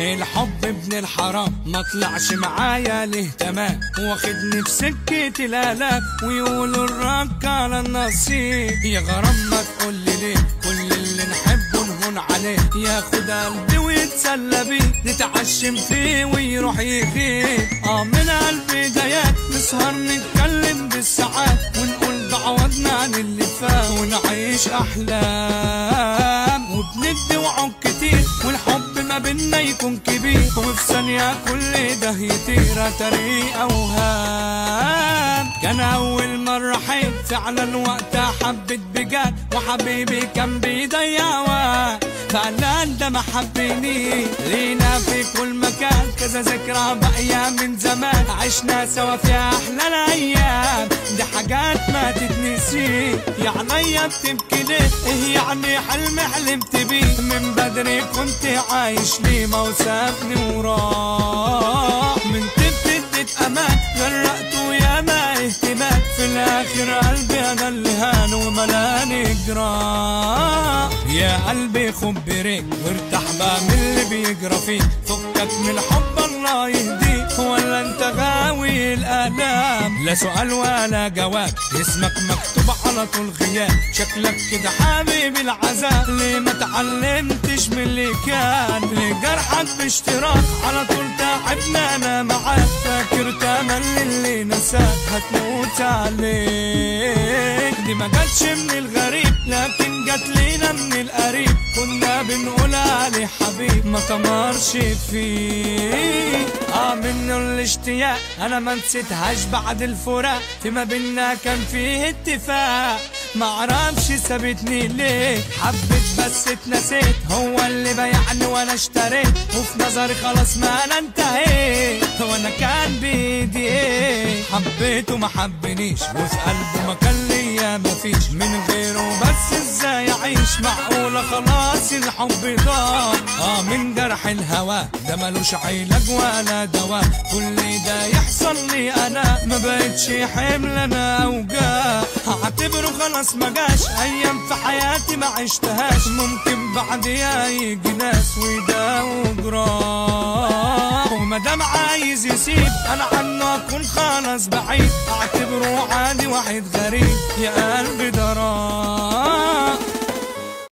الحب ابن الحرام ما طلعش معايا ليه تمام، واخدني في سكة الآلاف ويقولوا الرك على النصيب. يا غرام ما تقول لي ليه كل اللي نحبه نهون عليه، ياخد قلبي ويتسلى بيه نتعشم فيه ويروح يغيب. من قلبي جايات نسهر نتكلم بالساعات ونقول بعوضنا عن اللي فات ونعيش أحلام وبندي وعد كتير والحب ما بينا يكون كبير، وفي ثانية كل ده يطير طريق أوهام. كان أول مرة حيل فعلا وقتها حبيت بجد، وحبيبي كان بيضيع وقت فعلا ده ما حبيني. لينا في كل مكان كذا ذكرى باقية من زمان، عشنا سوا في أحلى الأيام دي حاجات ما تتنسي. يا عينيا بتبكي ليه؟ إيه يعني حلم حلمت بيه من بدري كنت عايش ليه ما وسابني وراح. من اديت امان غرقته يا ما اهتمام، في الاخر قلبي انا اللي هان وملاني جراح. يا قلبي خد بريك وارتاح بقى من اللي بيجرى فيك، فكك من الحب الله يهديك ولا انت غاوي الالام. لا سؤال ولا جواب اسمك مكتوب على طول غياب، شكلك كده حبيبي العذاب ليه ما تعلمتش من اللي كان. ليه جرحك باشتراك على طول تعبنا انا معاك، فاكر تملي اللي نساك هتموت عليك. دي ما جاتش من الغريب لكن جات لينا من القريب، كنا بنقول عليه حبيب ما تمرش فيه. منه الاشتياق انا ما نسيتهاش بعد الفراق، فيما بينا كان فيه اتفاق معرفش سابتني ليه. حبيت بس اتنسيت هو اللي بايعني وانا اشتريت، وفي نظري خلاص ما انا انتهيت وانا كان بايدي ايه. حبيته ما حبنيش وفي قلبه ما كان ليا مفيش، من غيره بس ازاي اعيش معقولة خلاص الحب ضاع. من جرح الهوى ده ملوش علاج ولا دواء، كل ده يحصل لي انا ما بقتش حمل انا اوجاع. هعتبره خلاص ما جاش ايام في حياتي ما عشتهاش، ممكن بعديها يجي ناس ويداووا جراح. ومادام عايز يسيب انا عنه اكون خلاص بعيد، اعتبره عادي واحد غريب يا قلبي ده راح.